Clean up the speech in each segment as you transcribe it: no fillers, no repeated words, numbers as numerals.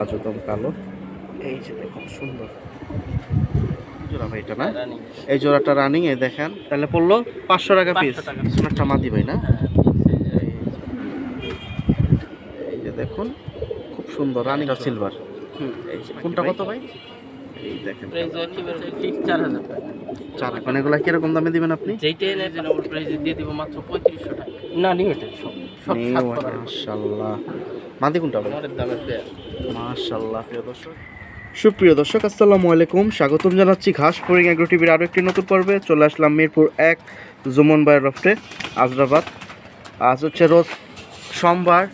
একদম কালো। এই যে দেখুন সুন্দর জোড়া ভাই, এটা না এই জোড়াটা রানিং এ দেখেন, তাহলে পড়লো 500 টাকা পিস। একটা মাদি ভাই না, এই যে দেখুন খুব সুন্দর রানিং সিলভার। এই যে কোনটা কত ভাই? এই দেখেন ফিক্স 4000 টাকা। 4 এখন এগুলা কিরকম দামে দিবেন আপনি? যেইটাই রিজনেবল প্রাইসে দিয়ে দিব মাত্র 3500 টাকা। না লিমিটেড সব মাশাআল্লাহ। মাদি কোনটা ভাই? আমাদের দামের পেয়ার। মাশাআল্লাহ। প্রিয় দর্শক, সুপ্রিয় দর্শক আসসালামু আলাইকুম, স্বাগতম জানাচ্ছি ঘাসফড়িং এগ্রো টিভির আরও একটি নতুন পর্বে। চলে আসলাম মিরপুর 1 জুমন ভাইয়ের লফটে আজরাবাদ। আজ হচ্ছে রোজ সোমবার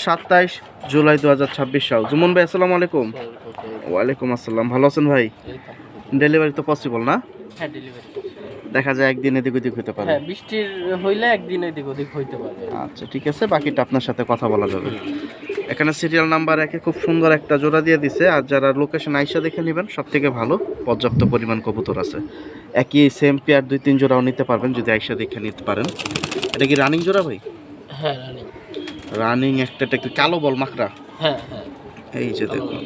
27 জুলাই 2026 সাল। জুমন ভাই আসসালামু আলাইকুম। ওয়ালাইকুম আসসালাম, ভালো আছেন ভাই? ডেলিভারি তো পসিবল না? হ্যাঁ ডেলিভারি দেখা যায় একদিন এদিক ওদিক হতে পারে। হ্যাঁ বৃষ্টির হইলে একদিন এদিক ওদিক হইতে পারে। আচ্ছা ঠিক আছে, বাকিটা আপনার সাথে কথা বলা যাবে। এখানে সিরিয়াল নাম্বার 1 খুব সুন্দর একটা জোড়া দিয়ে দিছে। আর যারা লোকেশন আইসা দেখে নেবেন সব থেকে ভালো, পর্যাপ্ত পরিমাণ কবুতর আছে। একই সেম পেয়ার 2-3 জোড়াও নিতে পারবেন যদি আইসা দেখে নিতে পারেন। এটা কি রানিং জোড়া ভাই? হ্যাঁ রানিং। রানিং একটা একটু কালো বল মাকড়া। হ্যাঁ হ্যাঁ এই যে দেখুন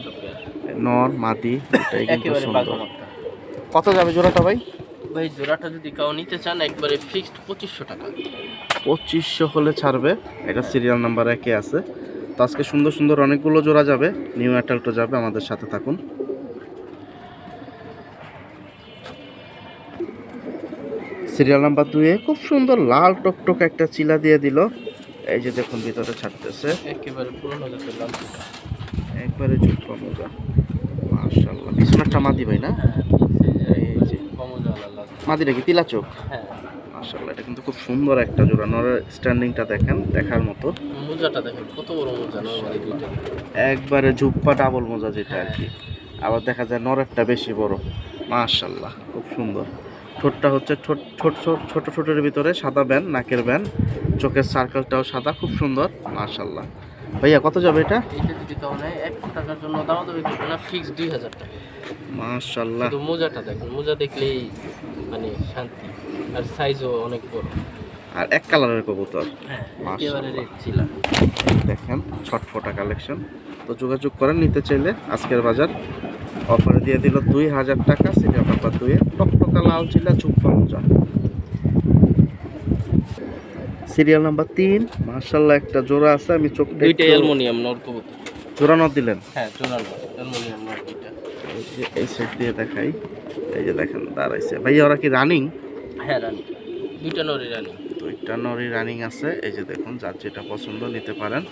নর মাদি এটাই কিন্তু সুন্দর। কত যাবে জোড়াটা ভাই? ভাই জোড়াটা যদি কেউ নিতে চান একবারে ফিক্সড 2500 টাকা। 2500 হলে ছাড়বে। এটা সিরিয়াল নাম্বার 1 আছে। তো আজকে সুন্দর সুন্দর অনেকগুলো জোড়া যাবে, নিউ অ্যাডাল্টও যাবে, আমাদের সাথে থাকুন। সিরিয়াল নাম্বার 2 খুব সুন্দর লাল টকটক একটা চিলা দিয়ে দিল। এই যে দেখুন ভিতরে ছাড়তেছে, একেবারে পুরনো জাতের লাল চিলা, একবারে ঝুপা মোজা। মাশাআল্লাহ, বিছনাটা মাদি ভাই না? এই যে কমজা লাল। মাদিটা কি তিলা চোখ? হ্যাঁ মাশাআল্লাহ, এটা কিন্তু খুব সুন্দর একটা জোড়া। নরের স্ট্যান্ডিংটা দেখেন, দেখার মতো। মোজাটা দেখেন কত বড় মোজা, নরমালি দুইটা একবারে ঝুপ্পা ডাবল মোজা যেটা আর কি। আবার দেখা যায় নরেরটা বেশি বড়। মাশাআল্লাহ খুব সুন্দর। ঠোঁটটা হচ্ছে ছোট ছোট ছোট ছোটের ভিতরে সাদা ব্যান, নাকের ব্যান, চোখের সার্কেলটাও সাদা, খুব সুন্দর। মাশাআল্লাহ। ভাইয়া কত যাবে এটা? এটা যদি কেউ নেয় 1 টাকার জন্য দাম দেবে কিন্তু না, ফিক্স 2000 টাকা। মাশাআল্লাহ। তো মোজাটা দেখুন, মোজা দেখলেই মানে শান্তি, আর সাইজও অনেক বড়। আর এক কালারের কবুতর। হ্যাঁ একেবারে মাশাআল্লাহ। রেড ছিল। দেখেন ছটফটা কালেকশন। তো যোগাযোগ করেন নিতে চাইলে। আজকের বাজার অফারে দিয়ে দিল 2000 টাকা। সিরিয়াল নাম্বার 2 টকটকা লাল চিলা চুপ্পা মোজা। সিরিয়াল নাম্বার 3 মাশাআল্লাহ একটা জোড়া আছে। আমি চোখটা দুইটা অ্যালুমিনিয়াম নর কবুতর। জোড়া নট দিলেন? হ্যাঁ জোড়ানো অ্যালুমিনিয়াম নর দুইটা। এই যে এই সেট দিয়ে দেখাই। এই যে দেখেন দাঁড়াইছে ভাইয়া, ওরা কি রানিং? হ্যাঁ রানি, দুইটা নরি রানি। দুইটা নরি রানিং আছে। এই যে দেখুন, যার যেটা পছন্দ নিতে পারেন।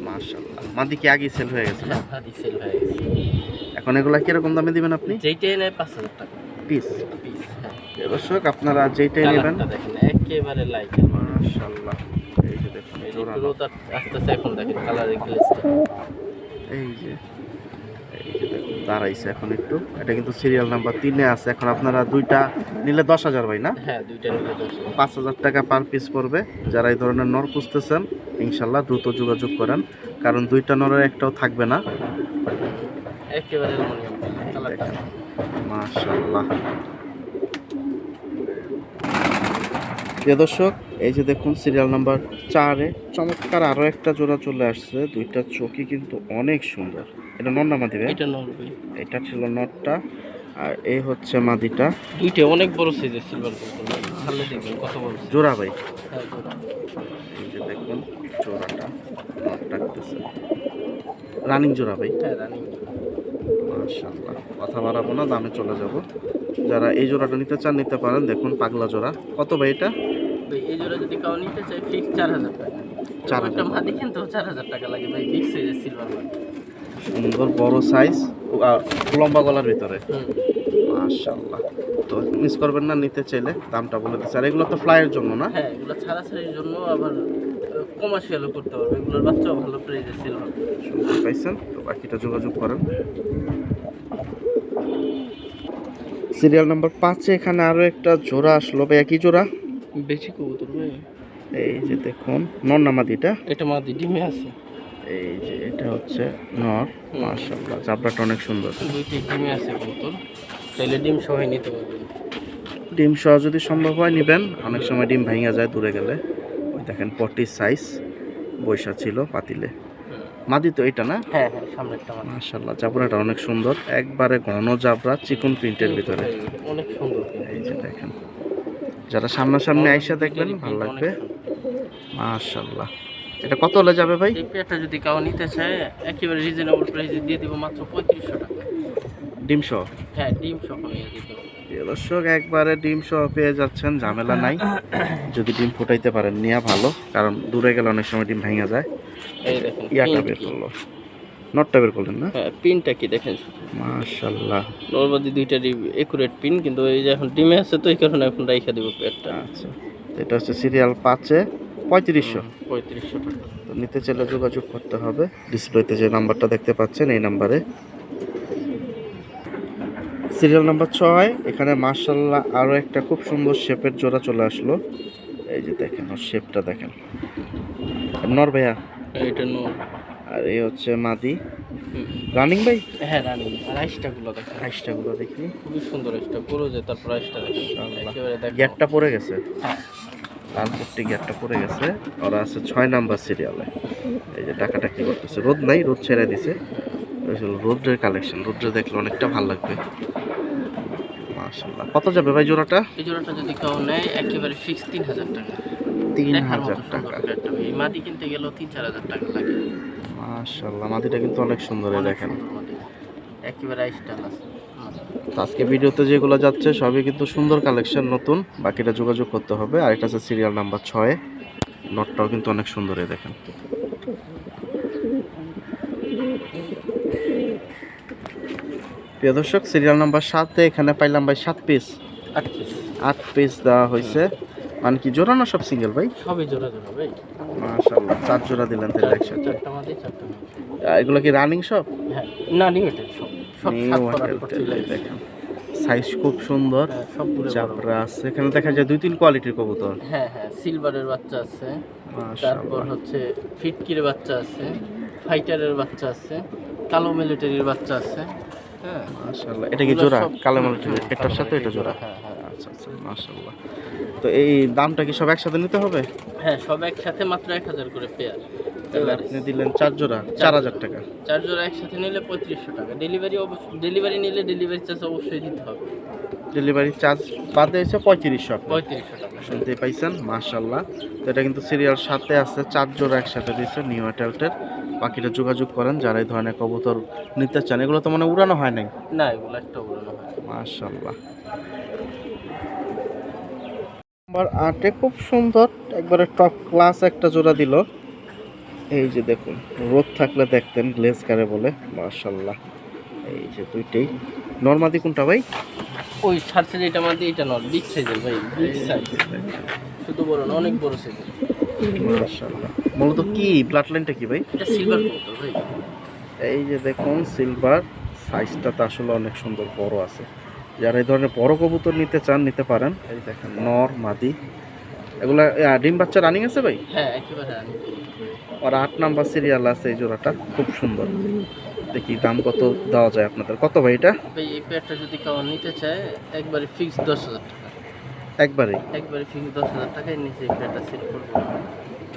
মাশাআল্লাহ, মাদি কি আগে সেল হয়ে গেছে না? হ্যাঁ মাদি সেল হয়ে গেছে। এখন এগুলা কিরকম দামে দিবেন আপনি? যেইটাই নেয় 5000 টাকা পিস। পিস। হ্যাঁ দর্শক আপনারা যেইটাই নেবেন। কালারটা দেখেন একেবারে লাইট। মাশাআল্লাহ, এই যে দেখুন জোড়া। রোদা আসতেছে এখন, দেখেন কালারের গ্লেজটা। এই যে দেখুন দাঁড়াইছে এখন একটু। এটা কিন্তু সিরিয়াল নাম্বার 3 আছে। এখন আপনারা দুইটা নিলে 10,000 ভাই না? হ্যাঁ দুইটা নিলে 10,000। 5,000 টাকা পার পিস পড়বে। যারা এই ধরনের নর খুঁজতেছেন ইনশাল্লাহ দ্রুত যোগাযোগ করেন, কারণ দুইটা নরের একটাও থাকবে না। একেবারে অ্যালুমিনিয়াম কালারটা। মাশাআল্লাহ। প্রিয় দর্শক, এই যে দেখুন সিরিয়াল নাম্বার 4 চমৎকার আরো একটা জোড়া চলে আসছে। দুইটা চোখই কিন্তু অনেক সুন্দর। এটা নর না মাদি ভাই? এটা নর ভাই। এটা ছিল নরটা, আর এই হচ্ছে মাদিটা। দুইটা অনেক বড় সাইজের সিলভার কবুতর, ভালো দেখবেন কত বড় জোড়া ভাই। হ্যাঁ জোড়া। এই যে দেখুন জোড়াটা, নর ডাকতেছে। রানিং জোড়া ভাই। হ্যাঁ রানিং। মাশাআল্লাহ, কথা বাড়াবো না, দামে চলে যাব। যারা এই জোড়াটা নিতে চান নিতে পারেন। দেখুন পাগলা জোড়া। কত ভাই এটা? ভাই এই জোড়া যদি কেউ নিতে চায় ফিক্স 4000 টাকা। 4000 মাদি কিন্তু 4000 টাকা লাগে ভাই, বিগ সাইজের সিলভার মাদি। সুন্দর বড় সাইজ, লম্বা গলার ভিতরে। হুম মাশাআল্লাহ। তো মিস করবেন না, নিতে চাইলে দামটা বলে দিচ্ছি। আর এগুলো তো ফ্লাইয়ের জন্য না? হ্যাঁ এগুলো ছাড়াছাড়ির জন্য, আবার কমার্শিয়ালও করতে পারবে। এগুলোর বাচ্চাও ভালো প্রাইজে সেল হবে। শুনতে পাইছেন? তো বাকিটা যোগাযোগ করেন। সিরিয়াল নাম্বার 5 এখানে আরো একটা জোড়া আসলো ভাই। একই জোড়া? বেশি কবুতর ভাই। এই যে দেখুন নর না মাদিটা? এটা মাদি ডিমে আছে। এই যে এটা হচ্ছে নর। মাশাআল্লাহ, জাবরাটা অনেক সুন্দর। দুইটি ডিমে আছে কবুতর, তাইলে ডিম সহ নিতে পারবেন। ডিম সহ যদি সম্ভব হয় নেবেন। অনেক সময় ডিম ভাঙা যায় দূরে গেলে। ওই দেখেন পটির সাইজ বৈশা ছিল পাতিলে। মাদি তো এটা না? হ্যাঁ হ্যাঁ, সামনেরটা মাদি। মাশাআল্লাহ, জাবরাটা অনেক সুন্দর, একবারে ঘন জাবরা, চিকন প্রিন্টের ভিতরে। অনেক সুন্দর। এই যে দেখেন, যারা সামনাসামনি আইসা দেখবেন ভালো লাগবে। মাশাআল্লাহ, এটা কত হলে যাবে ভাই? এই পেয়ারটা যদি কাউ নিতে চায় একেবারে রিজনেবল প্রাইসে দিয়ে দিব মাত্র 3500 টাকা। ডিম সহ? হ্যাঁ, ডিম সহ নিয়ে দিতে হবে। প্রিয় দর্শক, একবারে ডিম সহ পেয়ে যাচ্ছেন, ঝামেলা নাই। যদি ডিম ফুটাইতে পারেন নেওয়া ভালো, কারণ দূরে গেলে অনেক সময় ডিম ভেঙে যায়। এই দেখেন ইয়াটা বের করলো, নটটা বের করলেন না? হ্যাঁ, পিনটা কি দেখেন শুধু। মাশাআল্লাহ, নরমালি দুইটা একুরেট পিন, কিন্তু এই যে এখন ডিমে আছে তো এই কারণে এখন রাইখা দিব পেয়ারটা। আচ্ছা, এটা হচ্ছে সিরিয়াল 5-এ 3500। 3500 টাকা। তো নিতে চাইলে যোগাযোগ করতে হবে, ডিসপ্লেতে যে নাম্বারটা দেখতে পাচ্ছেন এই নাম্বারে। সিরিয়াল নাম্বার 6, এখানে মাশাআল্লাহ আরও একটা খুব সুন্দর শেপের জোড়া চলে আসলো। এই যে দেখেন, ওর শেপটা দেখেন, নর ভাইয়া, এটা নো। আর এই হচ্ছে মাদি। রানিং ভাই? হ্যাঁ, রানিং। আর আইসটাগুলো দেখেন, আইসটাগুলো দেখি, খুবই সুন্দর আইসটা, পুরো যে তারপর আইসটা দেখেন একেবারে দেখেন। গ্যাটটা পড়ে গেছে, হ্যাঁ, লাল পট্টি গ্যাটটা পড়ে গেছে। ওরা আছে 6 নাম্বার সিরিয়ালে। এই যে টাকাটা কি করতেছে, রোদ নাই, রোদ ছেড়ে দিছে। রোদ্রের কালেকশন, রোদ্রে দেখলে অনেকটা ভালো লাগবে। মাশাআল্লাহ, কত যাবে ভাই জোড়াটা? এই জোড়াটা যদি কেউ নেয় একেবারে ফিক্স 3000 টাকা। 3000 টাকা। এই মাদি কিনতে গেলেও 3-4000 টাকা লাগে। মাশাআল্লাহ, মাদিটা কিন্তু অনেক সুন্দর, এই দেখেন। একেবারে আইসটা আছে। তো আজকে ভিডিওতে যেগুলো যাচ্ছে সবই কিন্তু সুন্দর কালেকশন, নতুন। বাকিটা যোগাযোগ করতে হবে। আর এটা হচ্ছে সিরিয়াল নাম্বার 6, নটটাও কিন্তু অনেক সুন্দর, এই দেখেন। প্রিয় দর্শক, সিরিয়াল নাম্বার 7-এ এখানে পাইলাম ভাই 7 পিস, 8 পিস দেওয়া হয়েছে। মানে কি জোড়া না সব সিঙ্গেল ভাই? সবই জোড়া জোড়া ভাই। মাশাআল্লাহ, 4 জোড়া দিলেন তাহলে একসাথে। চারটা মাদি, চারটা মাদি। এগুলো কি রানিং সব? হ্যাঁ, না লিমিটেড সব। সব নিউ 7 করার হোটেল পর টেল, চলে দেখেন সাইজ খুব সুন্দর, হ্যাঁ, সব পুরো বড়। জাবরা আছে এখানে, দেখা যায় 2-3 কোয়ালিটির কবুতর। হ্যাঁ হ্যাঁ, সিলভারের বাচ্চা আছে, তারপর মাশাআল্লাহ, হচ্ছে ফিটকির বাচ্চা আছে, ফাইটারের বাচ্চা আছে, কালো মিলিটারির বাচ্চা আছে। হ্যাঁ, মাশাআল্লাহ, এটা কি এগুলো জোড়া? সব- কালো মালটি হ্যাঁ, এটার কালো সাথে এটা মাল্টির জোড়া? হ্যাঁ হ্যাঁ। আচ্ছা আচ্ছা, মাশাআল্লাহ। তো এই দামটা কি সব একসাথে নিতে হবে? হ্যাঁ, সব একসাথে মাত্র 1000 করে পেয়ার। তাহলে আপনি দিলেন 4 জোড়া, 4000 টাকা। 4 জোড়া একসাথে নিলে 3500 টাকা। ডেলিভারি নিলে ডেলিভারি চার্জ অবশ্যই দিতে হবে। ডেলিভারি চার্জ বাদে এসে 3500 আপনার। 3500 টাকা। শুনতে পাইছেন, মাশাআল্লাহ। তো এটা কিন্তু সিরিয়াল 7-এ আছে, 4 জোড়া একসাথে দিচ্ছে নিউ হোটেলটের। বাকিটা যোগাযোগ করেন যারা এই ধরনের কবুতর নিতে চান। এগুলো তো মানে উড়ানো হয় নাই? না, এগুলো একটা উড়ানো হয়। মাশাআল্লাহ। নাম্বার 8-এ খুব সুন্দর, একবারে টপ ক্লাস একটা জোড়া দিল। এই যে দেখুন, রোদ থাকলে দেখতেন, গ্লেজ কারে বলে। মাশাআল্লাহ, এই যে দুইটাই। নরমাদি কোনটা ভাই? ওই ছাড়ছে যেটা মাদি, এটা নট, বিগ সাইজের ভাই, বিগ সাইজ। শুধু বড় না, অনেক বড় সাইজের। মাশাআল্লাহ, মূলত কি ব্লাড লাইনটা কি ভাই? এটা সিলভার কবুতর ভাই। এই যে দেখুন, সিলভার, সাইজটা তো আসলে অনেক সুন্দর, বড় আছে। যারা এই ধরনের বড় কবুতর নিতে চান নিতে পারেন। এই দেখেন, নর মাদি এগুলা। ডিম বাচ্চা রানিং আছে ভাই? হ্যাঁ, একেবারে রানিং। আর 8 নাম্বার সিরিয়াল আছে এই জোড়াটা, খুব সুন্দর। দেখি দাম কত দেওয়া যায় আপনাদের। কত ভাই এটা? ভাই এই পেয়ারটা যদি কেউ নিতে চায় একবারে ফিক্স 10,000 টাকা। একবারেই? একবারে ফিক্স 10,000 টাকায় নিচে এই পেয়ারটা সেল করবো।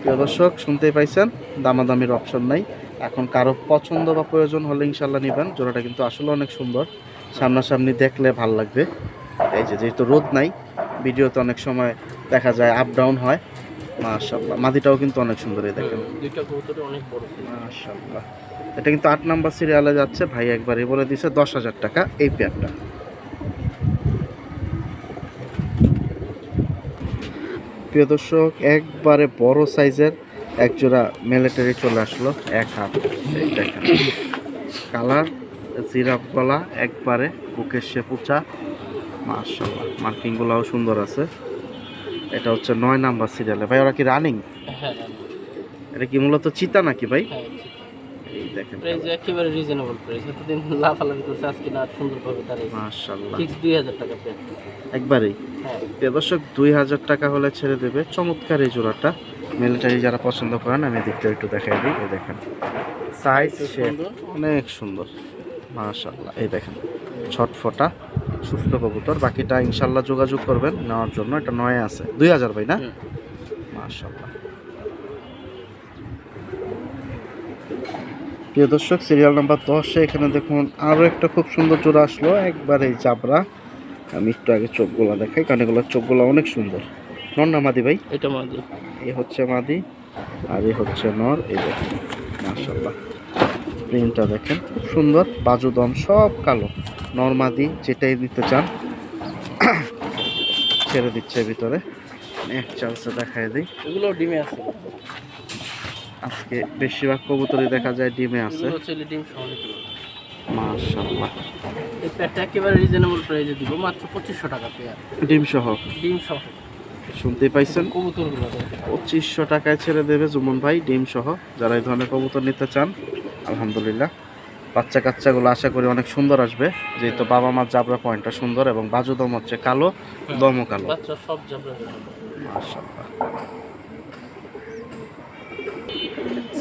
প্রিয় দর্শক, শুনতেই পাইছেন, দামাদামির অপশন নাই। এখন কারো পছন্দ বা প্রয়োজন হলে ইনশাল্লাহ নেবেন। জোড়াটা কিন্তু আসলে অনেক সুন্দর, সামনাসামনি দেখলে ভাল লাগবে। এই যে যেহেতু রোদ নাই, ভিডিওতে অনেক সময় দেখা যায় আপ ডাউন হয়। মাশাআল্লাহ, মাদিটাও কিন্তু অনেক সুন্দর, এই দেখেন। দুইটা কবুতরে অনেক বড় সাইজ। মাশাআল্লাহ, এটা কিন্তু 8 নাম্বার সিরিয়ালে যাচ্ছে। ভাই একবারই বলে দিছে 10,000 টাকা এই পেয়ারটা। প্রিয় দর্শক, একবারে বড় সাইজের এক জোড়া মিলিটারি চলে আসলো, 1 হাত। এই দেখেন, কালার জিরাফ গলা, একবারে বুকের শেপ উঁচা। মাশাআল্লাহ, মার্কিংগুলোও সুন্দর আছে। এটা হচ্ছে 9 নাম্বার সিরিয়ালে। ভাই ওরা কি রানিং? হ্যাঁ, রানিং। এটা কি মূলত চিতা নাকি ভাই? হ্যাঁ, এই দেখেন, প্রাইস একেবারে রিজনেবল প্রাইস। এতদিন লাফালাফি করছে, আজকে না সুন্দরভাবে দাঁড়িয়েছে। মাশাআল্লাহ, ফিক্স 2000 টাকা পেয়ার। একবারেই। হ্যাঁ, প্রিয় দর্শক, 2000 টাকা হলে ছেড়ে দেবে। চমৎকার এই জোড়াটা, মিলিটারি যারা পছন্দ করেন আমি দিকটা একটু দেখাই দিই। এই দেখেন, সাইজ শেপ অনেক সুন্দর। মাশাআল্লাহ, এই দেখেন, ছটফটা সুস্থ কবুতর। বাকিটা ইনশাল্লাহ যোগাযোগ করবেন নেওয়ার জন্য। এটা 9-এ আছে। 2000 ভাই না? মাশাআল্লাহ। প্রিয় দর্শক সিরিয়াল নাম্বার 10-এ এখানে দেখুন আরও একটা খুব সুন্দর জোড়া আসলো, একবারে জাবরা। আমি একটু আগে চোখগুলা দেখাই, কারণ এগুলোর চোখগুলো অনেক সুন্দর। নর না মাদি ভাই? এটা মাদি। এ হচ্ছে মাদি আর এ হচ্ছে নর। এই দেখুন মাশাআল্লাহ, প্রিন্টটা দেখেন খুব সুন্দর, বাজু দম সব কালো। নর মাদি যেটাই দিতে চান ছেড়ে দিচ্ছে ভিতরে। এক চান্সে দেখায় দিই, এগুলো ডিমে আছে। আজকে বেশিরভাগ কবুতরই দেখা যায় ডিমে আছে। এগুলো হচ্ছে ডিম সহ নিতে পারবে। মাশাআল্লাহ, এই প্যাডটা একেবারে রিজনেবল প্রাইসে দিব, মাত্র 2500 টাকা পেয়ার। ডিম সহ। ডিম সহ শুনতেই পাইছেন, কবুতরগুলো দেখেন। 2500 টাকায় ছেড়ে দেবে জুমন ভাই ডিম সহ। যারা এই ধরনের কবুতর নিতে চান আলহামদুলিল্লাহ, বাচ্চা কাচ্চাগুলো আশা করি অনেক সুন্দর আসবে, যেহেতু বাবা মার জাবরা পয়েন্টটা সুন্দর এবং বাজু দম হচ্ছে কালো, দমও কালো। বাচ্চা সব জাবরা। মাশাআল্লাহ।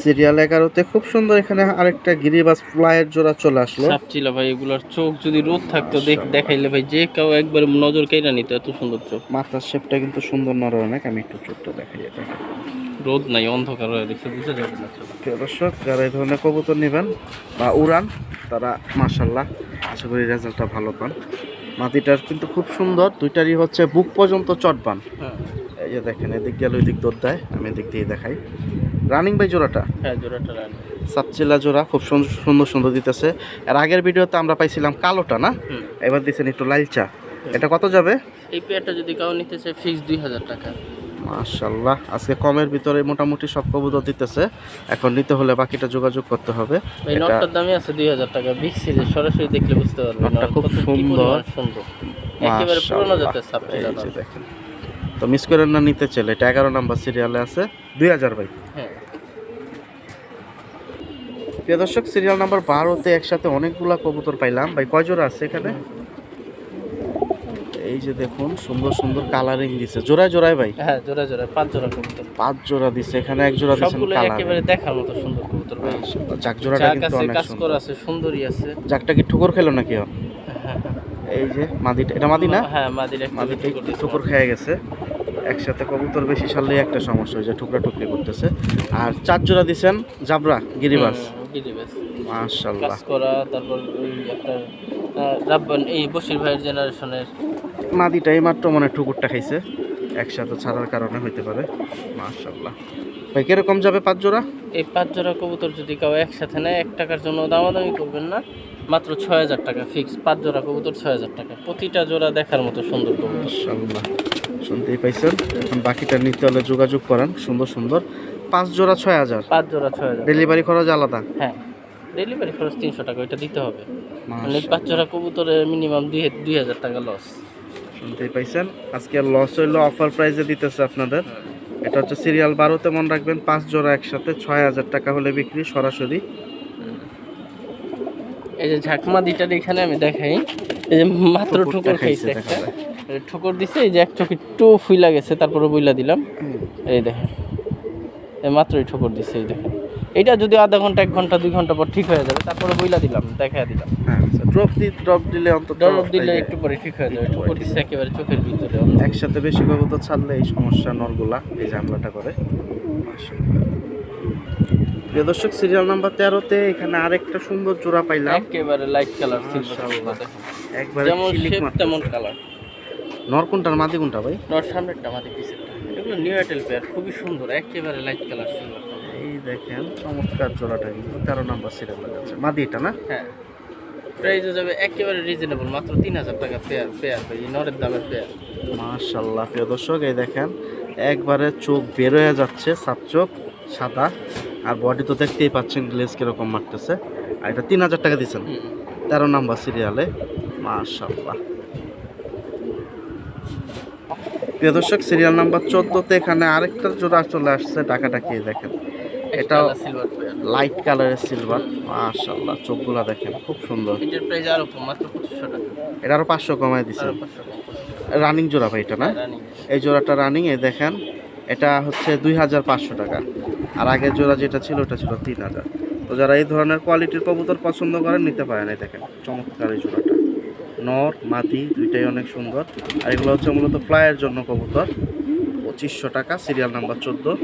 সিরিয়াল 11-তে খুব সুন্দর এখানে আরেকটা গিরিবাজ ফ্লাইয়ের জোড়া চলে আসলো। সাপচিলা ভাই, এগুলার চোখ যদি রোদ থাকতো দেখাইলে ভাই যে কেউ একবার নজর কেটে নিত, এত সুন্দর চোখ। মাথার শেপটা কিন্তু সুন্দর নরম অনেক। আমি একটু চোখটা দেখাই এটা। রোদ নাই, অন্ধকার হয়ে দেখছে, বুঝে যাবে না চোখ। প্রিয় দর্শক, যারা এই ধরনের কবুতর নেবেন বা উড়ান তারা মাশাআল্লাহ আশা করি রেজাল্টটা ভালো পান। মাটিটার কিন্তু খুব সুন্দর, দুইটারই হচ্ছে বুক পর্যন্ত চটবান। হ্যাঁ এই যে দেখেন, এদিক গেলে ওই দিক দৌড় দেয়, আমি এদিক দিয়ে দেখাই। রানিং বাই জোড়াটা, হ্যাঁ জোড়াটা রানি। সাপচিলা জোড়া খুব সুন্দর সুন্দর দিতেছে। আর আগের ভিডিওতে আমরা পাইছিলাম কালোটা না, এবার দিচ্ছেন একটু লালচা। এটা কত যাবে? এই পেয়ারটা যদি কাউ নিতে চায় ফিক্স 2000 টাকা। মাশাআল্লাহ, আজকে কমের ভিতরে মোটামুটি সব কবুতর দিতেছে। এখন নিতে হলে বাকিটা যোগাযোগ করতে হবে। এই নটটার দামই আছে 2000 টাকা। বিগ সাইজে সরাসরি দেখলে বুঝতে পারবেন নটটা খুব সুন্দর, সুন্দর, একেবারে পুরনো জাতের সাপচিলা। এই যে দেখেন, তো মিস করেন না নিতে চাইলে। এটা 11 নাম্বার সিরিয়ালে আছে, 2000 ভাই। হ্যাঁ প্রিয় দর্শক, সিরিয়াল নাম্বার 12-তে একসাথে অনেকগুলা কবুতর পাইলাম ভাই। কয় জোড়া আছে এখানে? এই যে দেখুন সুন্দর সুন্দর কালারিং দিছে, জোড়ায় জোড়ায় ভাই। হ্যাঁ জোড়ায় 5 জোড়া কবুতর। 5 জোড়া দিছে এখানে, এক জোড়া দিছেন সবগুলো কালার। একেবারে দেখার মতো সুন্দর কবুতর ভাই। জাক জোড়াটা কিন্তু অনেক কাজ সুন্দর। করা আছে, সুন্দরই আছে। জাকটা কি ঠুকুর খেলো নাকি? হ্যাঁ এই যে মাদিটা, এটা মাদি না? হ্যাঁ মাদির একটা মাদিটা ঠুকুর খেয়ে গেছে। একসাথে কবুতর বেশি ছাড়লেই একটা সমস্যা হয়ে যায়, টুকরা টুকরি করতেছে। আর 4 জোড়া দিছেন জাবরা গিরিবাস। মাশাআল্লাহ, কাজ করা। তারপর ওই আপনার রাব্বান, এই বশির ভাইয়ের জেনারেশনের মাদিটা এই মাত্র মনে ঠুকুরটা খাইছে, একসাথে ছাড়ার কারণে হইতে পারে। মাশাআল্লাহ ভাই, কিরকম যাবে 5 জোড়া? এই 5 জোড়া কবুতর যদি কেউ একসাথে নেয় 1 টাকার জন্য দামাদামি করবেন না, মাত্র 6000 টাকা ফিক্স। 5 জোড়া কবুতর 6000 টাকা, প্রতিটা জোড়া দেখার মতো সুন্দর কবুতর। মাশাআল্লাহ, শুনতেই পাইছেন। এখন বাকিটা নিতে হলে যোগাযোগ করেন। সুন্দর সুন্দর 5 জোড়া 6000। 5 জোড়া 6000। ডেলিভারি খরচ আলাদা? হ্যাঁ ডেলিভারি খরচ 300 টাকা, ওইটা দিতে হবে। মানে 5 জোড়া কবুতরের মিনিমাম 2000 টাকা লস। শুনতেই পাইছেন, আজকে লস হইলো, অফার প্রাইসে দিতেছে আপনাদের। এটা হচ্ছে সিরিয়াল 12-তে, মনে রাখবেন 5 জোড়া একসাথে 6000 টাকা হলে বিক্রি সরাসরি। এই যে ঝাকমা দিটার এখানে আমি দেখাই, এই যে মাত্র ঠোকর খাইছে একটা, ঠোকর দিছে। এই যে এক চোখ একটু ফুইলা গেছে, তারপরে বইলা দিলাম। এই দেখেন, এই মাত্রই ঠোকর দিছে। এই দেখেন, এটা যদি আধা ঘন্টা 1 ঘন্টা 2 ঘন্টা পর ঠিক হয়ে যাবে, তারপরে বইলা দিলাম, দেখায় দিলাম। ড্রপ দিলে অন্তত ড্রপ দিলে একটু পরে ঠিক হয়ে যাবে। ঠোকর দিছে একেবারে চোখের ভিতরে। একসাথে বেশি কবুতর ছাড়লে এই সমস্যা নরগুলা এই ঝামেলাটা করে। প্রিয় দর্শক, সিরিয়াল নাম্বার 13-তে এখানে আরেকটা সুন্দর জোড়া পাইলাম, একেবারে লাইট কালার সিলভার, একবারে যেমন শিলিক শেপ মাত্র। তেমন কালার। নর কোনটার মাদি কোনটা ভাই? নর সামনেরটা, মাদি পিছেরটা। এগুলো নিউ এয়ারটেল পেয়ার, খুবই সুন্দর, একেবারে লাইট কালার সিলভার। এই দেখেন চমৎকার জোড়াটা, কিন্তু 13 নাম্বার সিরিয়াল আছে। মাদি এটা না? হ্যাঁ প্রাইসও যাবে একেবারে রিজনেবল, মাত্র 3000 টাকা পেয়ার। ভাই নরের দামের পেয়ার। মাশাআল্লাহ প্রিয় দর্শক, এই দেখেন একবারে চোখ বের হয়ে যাচ্ছে, সাপ চোখ, সাদা। আর বডি তো দেখতেই পাচ্ছেন গ্লেজ কিরকম মারতেছে। আর এটা 3000 টাকা দিচ্ছেন 13 নাম্বার সিরিয়ালে। মাশাআল্লাহ প্রিয় দর্শক, সিরিয়াল নাম্বার 14-তে এখানে আরেকটা জোড়া চলে আসছে, টাকাটাকি দেখেন। এটা সিলভার পেয়ার, লাইট কালারের সিলভার। মাশাআল্লাহ, চোখগুলা দেখেন খুব সুন্দর। এটার প্রাইস আরো কম, মাত্র 2500 টাকা। এটা আরো 500 কমায় দিছে। আরো 500 কম। রানিং জোড়া ভাই এটা না? রানিং। এই জোড়াটা রানিং। এই দেখেন, এটা হচ্ছে 2500 টাকা। আর আগের জোড়া যেটা ছিল ওটা ছিল 3000। তো যারা এই ধরনের কোয়ালিটির কবুতর পছন্দ করেন নিতে পারেন। এই দেখেন চমৎকার এই জোড়াটা, নর মাদি দুইটাই অনেক সুন্দর। আর এগুলো হচ্ছে মূলত ফ্লাইয়ের জন্য কবুতর। 2500 টাকা, সিরিয়াল নাম্বার 14।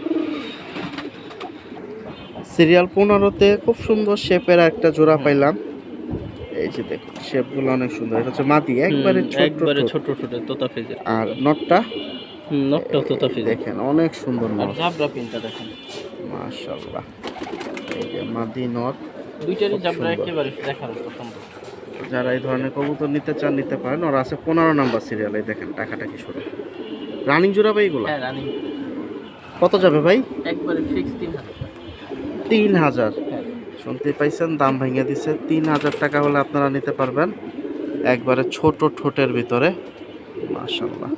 সিরিয়াল 15-তে খুব সুন্দর শেপের একটা জোড়া পাইলাম। এই যে দেখুন শেপগুলো অনেক সুন্দর। এটা হচ্ছে মাদি একবারে একবারে ছোট। ছোট ছোট তোতা ফেজের। আর নটটা নটটাও তোতা ফেজের। দেখেন অনেক সুন্দর আর নট, জাবরা পিনটা দেখেন মাশাআল্লাহ। এই যে মাদি নট, দুইটারই খুব জাবরা সুন্দর। একেবারে দেখার মতো সুন্দর। যারা এই ধরনের কবুতর নিতে চান নিতে পারেন। ওরা আছে 15 নাম্বার সিরিয়ালে। দেখেন টাকাটা কি শুরু রানিং জোড়া ভাই এগুলো হ্যাঁ রানিং। কত যাবে ভাই? একবারে ফিক্স 3000 টাকা। 3000 হ্যাঁ শুনতে পাইছেন, দাম ভেঙে দিছে। 3000 টাকা হলে আপনারা নিতে পারবেন একবারে ছোট ঠোঁটের ভিতরে, মাশাআল্লাহ।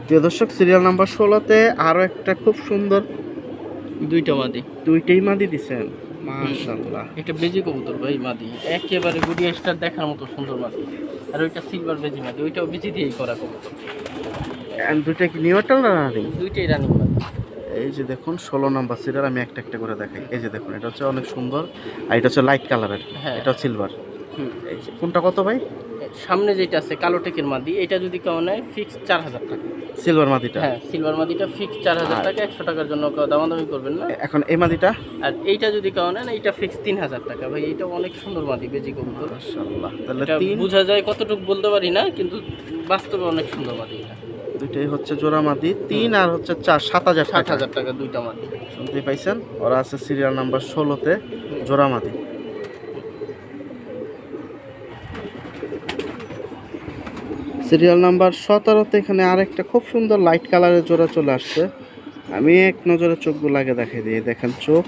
প্রিয় দর্শক সিরিয়াল নাম্বার 16-তে আরো একটা খুব সুন্দর দুইটা মাদি। দুইটাই মাদি দিছেন, মাশাআল্লাহ। এটা বেজি কবুতর ভাই মাদি, একেবারে গুড়ি স্টার দেখার মতো সুন্দর মাদি। আর ওইটা সিলভার বেজি মাদি, ওইটাও বেজি দিয়েই করা কবুতর। দুইটা কি নিউটাল না রানিং? দুইটাই রানিং মাদি। এই যে দেখুন 16 নাম্বার সিরিয়াল, আমি একটা একটা করে দেখাই। এই যে দেখুন এটা হচ্ছে অনেক সুন্দর, আর এটা হচ্ছে লাইট কালারের। হ্যাঁ। এটা সিলভার। এই যে কোনটা কত ভাই? সামনে যেটা আছে কালো টেকের মাদি, এটা যদি কেউ নেয় ফিক্স 4000 টাকা। সিলভার মাদিটা? হ্যাঁ সিলভার মাদিটা ফিক্স 4000 টাকা। 100 টাকার জন্য কেউ দামাদামি করবেন না। এখন এই মাদিটা? আর এইটা যদি কেউ নেন এইটা ফিক্স 3000 টাকা। ভাই এইটা অনেক সুন্দর মাদি বেজি কবুতর। মাশাআল্লাহ। তাহলে এটা তিন বোঝা যায় কতটুকু বলতে পারি না, কিন্তু বাস্তবে অনেক সুন্দর মাদি এটা। দুইটাই হচ্ছে জোড়া মাদি। 3 আর হচ্ছে 4, 7000 টাকা। 7000 টাকা দুইটা মাদি। শুনতে পাইছেন, ওরা আছে সিরিয়াল নাম্বার 16-তে জোড়া মাদি। সিরিয়াল নাম্বার 17-তে এখানে আরেকটা খুব সুন্দর লাইট কালারের জোড়া চলে আসছে। আমি এক নজরে চোখগুলো আগে দেখাই দিই। দেখেন চোখ,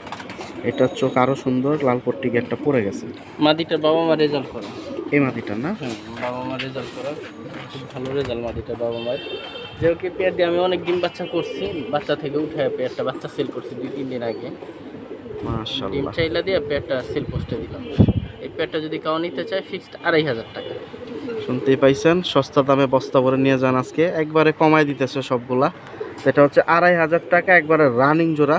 এটার চোখ আরো সুন্দর, লাল পট্টি একটা পড়ে গেছে। মাদিটার বাবা মা রেজাল্ট করা। এই মাদিটা না? বাবা মা রেজাল্ট করা, খুব ভালো রেজাল্ট মাদিটার বাবা মায়ের। যেহেতু পেয়ার দিয়ে আমি অনেক ডিম বাচ্চা করছি, বাচ্চা থেকে উঠে পেয়ারটা বাচ্চা সেল করছি 2-3 দিন আগে। ডিম মাশাআল্লাহ। চাইলা দিয়ে পেয়ারটা সেল পোস্টে দিলাম। এই পেয়ারটা যদি কাউ নিতে চায় ফিক্সড 2500 টাকা। শুনতেই পাইছেন, সস্তা দামে বস্তা ভরে নিয়ে যান আজকে, একবারে কমায় দিতেছে সবগুলা। এটা হচ্ছে 2500 টাকা, একবারে রানিং জোড়া।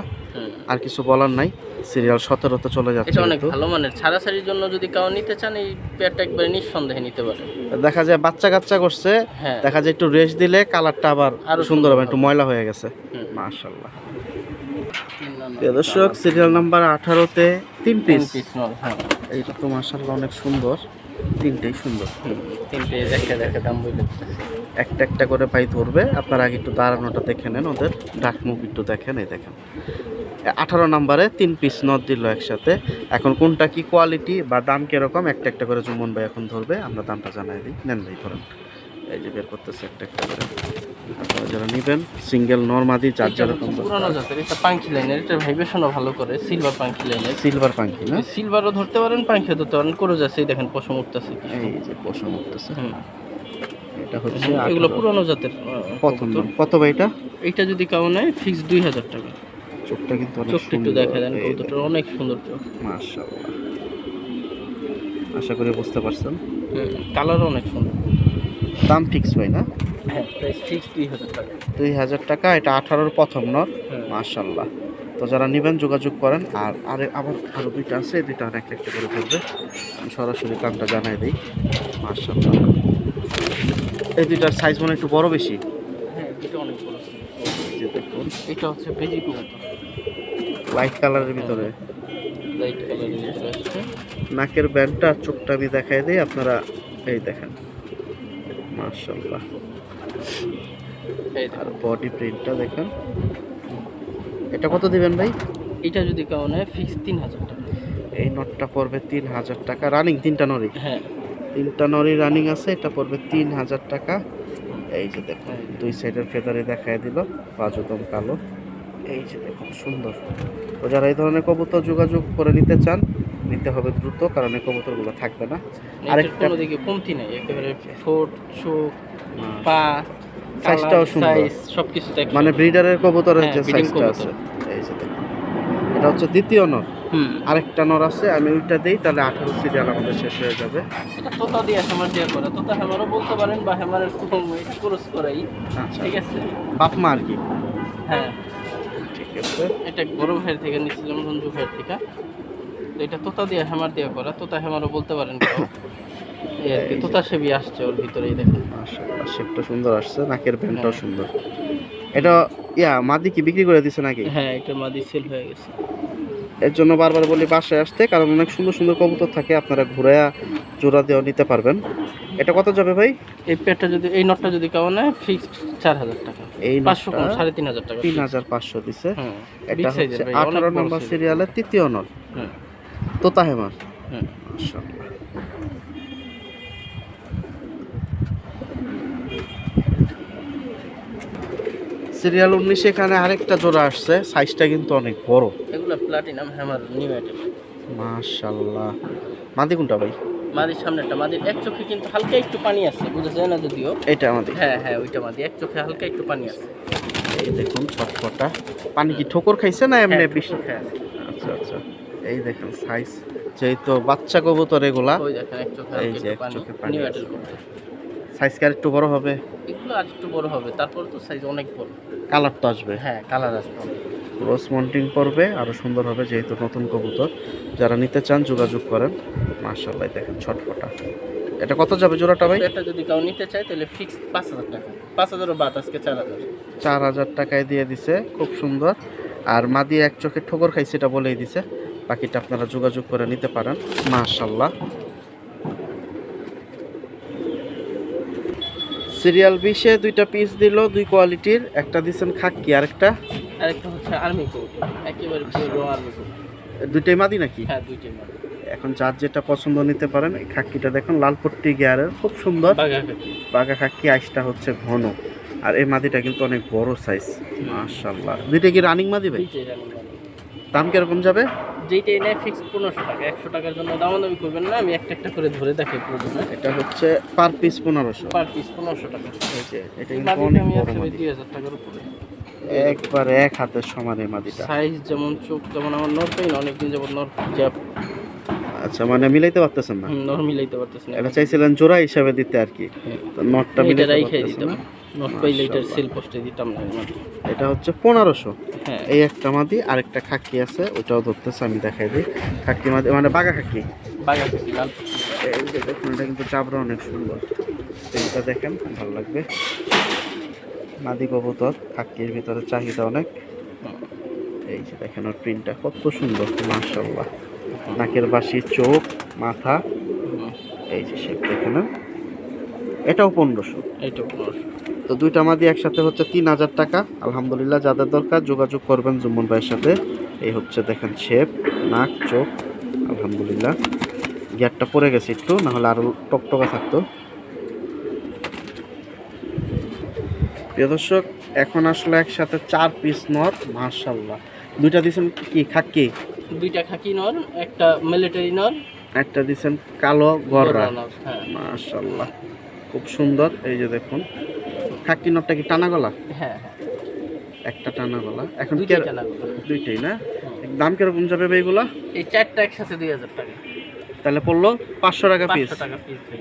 আর কিছু বলার নাই। সিরিয়াল 17-তে চলে যাচ্ছে। এটা অনেক ভালো মানের, ছাড়াছাড়ির জন্য যদি কাউ নিতে চান এই পেয়ারটা একবারে নিঃসন্দেহে নিতে পারেন। দেখা যায় বাচ্চা কাচ্চা করছে, হ্যাঁ দেখা যায় একটু রেস্ট দিলে কালারটা আবার আরো সুন্দর হবে, সুন্দর একটু ময়লা হয়ে গেছে। হুম। মাশাআল্লাহ। 3 নাম্বার প্রিয় দর্শক সিরিয়াল নাম্বার 18-তে 3 পিস। পিস নল। হ্যাঁ এইটা তো মাশাআল্লাহ অনেক সুন্দর, তিনটেই সুন্দর। তিনটে দেখে দেখে দাম বলে দিতেছি। একটা একটা করে পাই ধরবে, আপনারা আগে একটু দাঁড়ানোটা দেখে নেন, ওদের ডাক মুখ একটু দেখেন। এই দেখেন 18 নাম্বারে 3 পিস নট দিল একসাথে। এখন কোনটা কি কোয়ালিটি বা দাম কিরকম একটা একটা করে জুমন ভাই এখন ধরবে, আমরা দামটা জানাই দিই। নেন ভাই ধরেন। এই যে বের করতেছে একটা একটা করে। আপনারা যারা নেবেন সিঙ্গেল নরমাদি যার যেরকম পুরানো জাতের, এটা পাঙ্কি লাইনের, এটা ভাইব্রেশনও ভালো করে, সিলভার পাঙ্কি লাইনের। সিলভার পাঙ্কি না? সিলভারও ধরতে পারেন, পাঙ্কিও ধরতে পারেন, করে যাচ্ছে। এই দেখেন পশম উঠতেছে। এই যে পশম উঠতেছে। এটা হচ্ছে এগুলো 18 পুরানো জাতের। প্রথম দাম কত ভাই এটা? এইটা যদি কাউ নেয় ফিক্স 2000 টাকা। চোখটা কিন্তু অনেক চোখটা একটু সুন্দর। দেখা দেন, কবুতরটা অনেক সুন্দর চোখ। মাশাআল্লাহ, আশা করি বুঝতে পারছেন। কালারও অনেক সুন্দর। দাম ফিক্স হয় না? হ্যাঁ প্রাইস ফিক্স 2000 টাকা। 2000 টাকা। এটা 18-র প্রথম নর। হ্যাঁ। মাশাআল্লাহ। তো যারা নেবেন যোগাযোগ করেন। আর আরো দুইটা আছে, এই দুইটা একটা একটা করে ধরবে, আমি সরাসরি দামটা জানাই দিই। মাশাআল্লাহ, এই দুইটার সাইজ মনে হয় একটু বড় বেশি। হ্যাঁ এটা অনেক বড় ছিল। এই যে দেখুন এটা হচ্ছে বেজি কবুতর, লাইট কালারের ভিতরে। লাইট কালারের ভিতরে আসছে। নাকের ব্যান্ডটা আর চোখটা আমি দেখাই দিই, আপনারা এই দেখেন। মাশাআল্লাহ। এই আর দেখুন। বডি প্রিন্টটা দেখেন। এটা কত দিবেন ভাই? এটা যদি কাউ নেয় ফিক্স 3000 টাকা। এই নটটা পড়বে 3000 টাকা। রানিং তিনটা নরি? হ্যাঁ 3টা নরি রানিং আছে। এটা পড়বে 3000 টাকা। এই যে দেখুন দুই সাইডের ফেদারে দেখায় দিল, বাজুদম কালো। এই যে দেখুন সুন্দর। তো যারা এই ধরনের কবুতর যোগাযোগ করে নিতে চান, নিতে হবে দ্রুত, কারণ এই কবুতরগুলো থাকবে না। আরেকটা কোনো দিকে কমতি নাই, একেবারে ঠোঁট, চোখ, পা, সাইজটাও সুন্দর, সাইজ সবকিছু দেখ। মানে ব্রিডারের কবুতরের হ্যাঁ, যে breeding সাইজটা আছে। এই যে দেখুন এটা হচ্ছে দ্বিতীয় নর। আরেকটা নর আছে, আমি ওইটা দেই, তাহলে 18 সিরিয়াল আমাদের শেষ হয়ে যাবে। এটা তোতা দিয়ে হ্যামার দিয়ে করে, তোতা হ্যামারও বলতে পারেন বা হ্যামারের ক্রস করাই। আচ্ছা, ঠিক আছে, বাপ মা আর কি। হ্যাঁ ঠিক আছে। এটা বড় ভাইয়ের থেকে নিচ্ছিলাম, রঞ্জু ভাইয়ের থেকে। তো এটা তোতা দিয়ে হ্যামার দিয়ে করা, তোতা হ্যামারও বলতে পারেন কেউ। এই আর কি, তোতা সেবি আসছে ওর ভিতরেই দেখেন। মাশাআল্লাহ, শেপটা সুন্দর আসছে, নাকের ব্যান্ডটাও সুন্দর। এটা মাদি কি বিক্রি করে দিছে নাকি? হ্যাঁ, এটা মাদি সেল হয়ে গেছে। এর জন্য বারবার বলি বাসায় আসতে, কারণ অনেক সুন্দর সুন্দর কবুতর থাকে, আপনারা ঘুরে জোড়া দিয়েও নিতে পারবেন। এটা কত যাবে ভাই? এই পেটটা যদি, এই নটটা যদি কেউ নেয় ফিক্সড 4000 টাকা। এই 500 কম, নটটা 3500 টাকা। 3500 দিছে। হ্যাঁ, এটা বিগ হচ্ছে সাইজের ভাই, 18 অনেক বড় নম্বর size। সিরিয়ালের তৃতীয় নর, হুম, তোতা হেমার। হুম। মাশাআল্লাহ। সিরিয়াল 19 এখানে আরেকটা জোড়া আসছে, সাইজটা কিন্তু অনেক বড়। এগুলো প্লাটিনাম হ্যামার নিউ আইটেম। মাশাআল্লাহ। মাদি কোনটা ভাই? মাদির সামনেরটা, মাদির এক চোখে কিন্তু হালকা একটু পানি আছে, বুঝা যায় না যদিও। এটা মাদি। হ্যাঁ হ্যাঁ, ওইটা মাদি, এক চোখে হালকা একটু পানি আছে। এই দেখুন ছটফটা। পানি কি ঠোকর খাইছে না এমনি হ্যাঁ, বেশি? হ্যাঁ। আচ্ছা আচ্ছা। এই দেখেন সাইজ, যেহেতু বাচ্চা কবুতর এগুলা, ওই দেখেন এক চোখে এই হালকা যে একটু এক পানি, চোখে পানি নিউ আছে। আইটেল করতে। সাইজ কি আর একটু বড় হবে? এগুলো আর একটু বড় হবে, তারপর তো সাইজ অনেক বড়। কালার তো আসবে। হ্যাঁ, কালার আসবে অনেক। ক্রস মন্টিং করবে, আরো সুন্দর হবে, যেহেতু নতুন কবুতর। যারা নিতে চান যোগাযোগ করেন। মাশাআল্লাহ দেখেন ছটফটা। এটা কত যাবে জোড়াটা ভাই? এটা যদি কেউ নিতে চায় তাহলে ফিক্সড 5000 টাকা। 5000 বাদ, আজকে 4000। 4000 টাকায় দিয়ে দিছে, খুব সুন্দর। আর মাদি এক চোখে ঠোকর খাইছে এটা বলেই দিছে, বাকিটা আপনারা যোগাযোগ করে নিতে পারেন। মাশাআল্লাহ। সিরিয়াল 20-এ দুইটা পিস দিল, দুই কোয়ালিটির, একটা দিছেন খাকি, আরেকটা আরেকটা হচ্ছে আর্মি কোট, একেবারে পুরো আর্মি কোট। দুইটাই মাদি নাকি? হ্যাঁ, দুইটাই মাদি। এখন যার যেটা পছন্দ নিতে পারেন। এই খাকিটা দেখুন লাল পট্টি গিয়ারের, খুব সুন্দর বাঘা কাকি। বাঘা খাকি, আইসটা হচ্ছে ঘন। আর এই মাদিটা কিন্তু অনেক বড় সাইজ। মাশাআল্লাহ। দুইটা কি রানিং মাদি ভাই? দুইটাই রানিং মাদি। দাম কিরকম যাবে? যেইটাই নেয় ফিক্সড 1500 টাকা। 100 টাকার জন্য দামাদামি করবেন না, আমি একটা একটা করে ধরে দেখাই প্রয়োজনে। এটা হচ্ছে পার পিস 1500। পার পিস 1500 টাকা। এই যে এটা এই কিন্তু মাদিটা অনেক আমি বড় আছে মাদি, 2000 টাকার উপরে। একবার এক হাতের সমান এই মাদিটা। সাইজ যেমন, চোখ যেমন, আমার নর পাই না অনেকদিন যাবত নর যা। আচ্ছা, মানে মিলাইতে পারতেছেন না? নর মিলাইতে পারতেছি না। এটা চাইছিলেন জোড়া হিসাবে দিতে আর কি, তো নটটা এটা মিলাইতে রাইখাই পারতেছেন দিতাম। না। নট পাইলে এটার সেল পোস্টে দিতাম না এই মাদি। এটা হচ্ছে 1500। হ্যাঁ, এই একটা মাদি, আরেকটা খাকি আছে, ওইটাও ধরতেছে, আমি দেখাই দিই। খাকি মাদি মানে বাঘা খাকি। বাঘা কাকি লাল। এই যে দেখুন, এটা কিন্তু চাবড়া অনেক সুন্দর, এইটা দেখেন ভালো লাগবে। মাদি কবুতর, খাকির ভিতরে চাহিদা অনেক। এই যে দেখেন ওর প্রিন্টটা কত সুন্দর, মাশাআল্লাহ। নাকের বাসি, চোখ, মাথা, এই যে শেপ দেখেন না? এটাও 1500। এইটা 1500। তো দুইটা মাদি একসাথে হচ্ছে 3000 টাকা। আলহামদুলিল্লাহ, যাদের দরকার যোগাযোগ করবেন জুম্মন ভাইয়ের সাথে। এই হচ্ছে দেখেন শেপ, নাক, চোখ, আলহামদুলিল্লাহ। গিয়ারটা পড়ে গেছে একটু, না হলে আরো টকটকা থাকতো। প্রিয় দর্শক, এখন আসলে একসাথে 4 পিস নর। মাশাআল্লাহ। দুইটা দিছেন কি খাকি? দুইটা খাকি নর, একটা মিলিটারি নর, একটা দিছেন কালো গররা। নর। হ্যাঁ মাশাআল্লাহ, খুব সুন্দর। এই যে দেখুন, খাকি নরটা কি টানা গলা? হ্যাঁ, একটা টানা গলা। এখন দুইটাই টানা গলা। দুইটাই না? দাম কিরকম যাবে ভাই এগুলা? এই চারটা একসাথে 2000 টাকা। তাহলে পড়লো 500 টাকা পিস। 500 টাকা পিস ভাই।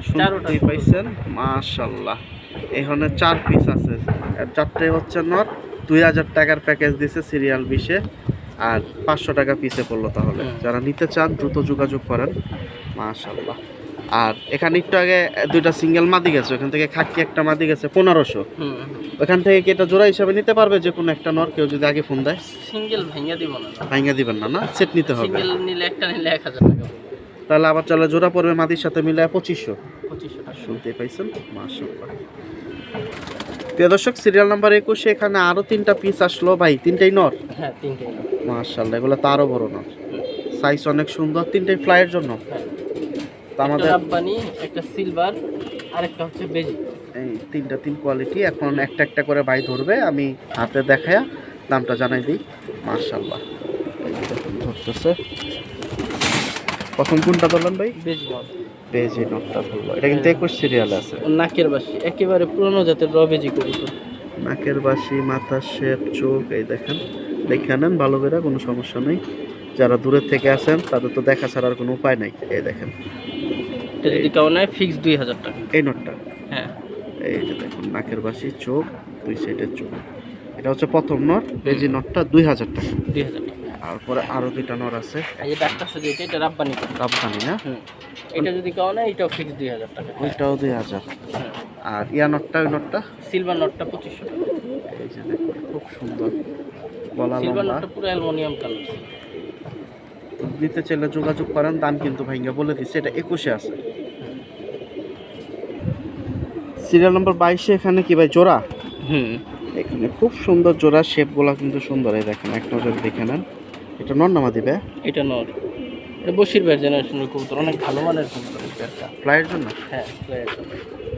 শুনতেই পাইছেন, মাশাআল্লাহ। এখানে 4 পিস আছে, আর চারটে হচ্ছে নর। 2000 টাকার প্যাকেজ দিছে সিরিয়াল 20-এ, আর 500 টাকা পিসে পড়লো। তাহলে যারা নিতে চান দ্রুত যোগাযোগ করেন। মাশাআল্লাহ। আর এখানে একটু আগে দুইটা সিঙ্গেল মাদি গেছে, ওখান থেকে খাকি একটা মাদি গেছে 1500। ওখান থেকে কি এটা জোড়া হিসাবে নিতে পারবে যে কোনো একটা নর, কেউ যদি আগে ফোন দেয়? সিঙ্গেল ভাঙিয়া দিব না। ভাঙা দিবেন না? না, সেট নিতে হবে। সিঙ্গেল নিলে একটা নিলে 1000 টাকা পড়বে। তাহলে আবার চলে জোড়া পড়বে মাদির সাথে মিলে 2500। 2500 টাকা। শুনতে পাইছেন, মাশাআল্লাহ। প্রিয় দর্শক, সিরিয়াল নাম্বার 21 এখানে আরো 3টা পিস আসলো ভাই, তিনটাই নর। হ্যাঁ, তিনটাই নর। মাশাআল্লাহ, এগুলো তো আরো বড় নর, সাইজ অনেক সুন্দর। তিনটাই ফ্লাইয়ের জন্য। হ্যাঁ, তো আমাদের একটা রাব্বানি, একটা সিলভার, আরেকটা হচ্ছে বেজি। এই তিনটা তিন কোয়ালিটি। এখন একটা একটা করে ভাই ধরবে, আমি হাতে দেখায়া দামটা জানাই দিই। মাশাআল্লাহ, এই যে দেখুন ধরতেছে। প্রথম কোনটা ধরলেন ভাই? বেজি নর। বেজি নটটা ধরলো, এটা কিন্তু 21 সিরিয়ালে আছে। নাকের বাসি একেবারে পুরনো জাতের বেজি কবুতর। নাকের বাসি, মাথার শেপ, চোখ, এই দেখেন। দেখে নেন ভালো করে, কোনো সমস্যা নেই। যারা দূরের থেকে আসেন তাদের তো দেখা ছাড়ার কোনো উপায় নাই। এই দেখেন, এটা যদি কেউ নেয় ফিক্স 2000 টাকা। এই নটটা, হ্যাঁ, এই যে দেখুন নাকের বাসি, চোখ, দুই সাইডের চোখ। এটা হচ্ছে প্রথম নট, বেজি নটটা 2000 টাকা। 2000 টাকা। তারপরে আরো দুইটা নর আছে। এই যে ডাক্তার সাথে এটা রাব্বানি কবুতর। রাবধানি না? এটা যদি কেউ নেয় এটাও ফিক্স 2000 টাকা। ওইটাও 2000। হ্যাঁ। আর ইয়া নটটা, ওই নটটা সিলভার নটটা 2500 টাকা। এই এই যে দেখুন খুব সুন্দর গলা সিলভার লম্বা। নোটটা পুরো অ্যালুমিনিয়াম কালার। নিতে চাইলে যোগাযোগ করেন, দাম কিন্তু ভাইঙ্গা বলে দিচ্ছে, এটা 21-এ আছে। সিরিয়াল নম্বর 22-এ এখানে কি ভাই জোড়া? হুম, এখানে খুব সুন্দর জোড়া, শেপগুলো কিন্তু সুন্দর। এই দেখেন এক নজর দেখে নেন। এটা নর নামা দিবে এটা নর। এটা বশির ভাইয়ের জেনারেশনের কবুতর, অনেক ভালো মানের কবুতর এই পেয়ারটা। ফ্লাইয়ের জন্য। হ্যাঁ, ফ্লাইয়ের জন্য।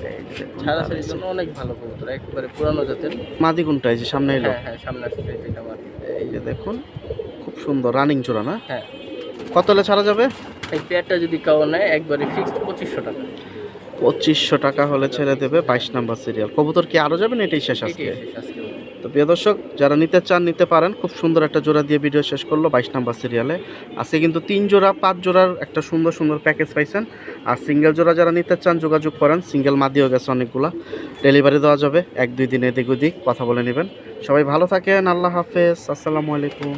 এই যে দেখুন, ছাড়াছাড়ির জন্য অনেক ভালো কবুতর, একেবারে পুরানো জাতের। মাদি কোনটা? এই যে সামনে এলো। হ্যাঁ হ্যাঁ, সামনে আসছে এটা আমার। এই যে দেখুন খুব সুন্দর রানিং জোড়া না? হ্যাঁ, কত হলে ছাড়া যাবে? এই পেয়ারটা যদি কাউ নেয় একবারে ফিক্সড 2500 টাকা। 2500 টাকা হলে ছেড়ে দেবে। 22 নাম্বার সিরিয়াল। কবুতর কি আরো যাবেন? এটাই শেষ আজকে। এটাই শেষ আজকে। তো প্রিয় দর্শক, যারা নিতে চান নিতে পারেন। খুব সুন্দর একটা জোড়া দিয়ে ভিডিও শেষ করলো 22 নাম্বার সিরিয়ালে। আজকে কিন্তু 3 জোড়া 5 জোড়ার একটা সুন্দর সুন্দর প্যাকেজ পাইছেন। আর সিঙ্গেল জোড়া যারা নিতে চান যোগাযোগ করেন। সিঙ্গেল মাদিও গেছে অনেকগুলা, ডেলিভারি দেওয়া যাবে 1-2 দিন এদিক ওদিক, কথা বলে নেবেন। সবাই ভালো থাকেন, আল্লাহ হাফেজ, আসসালামু আলাইকুম।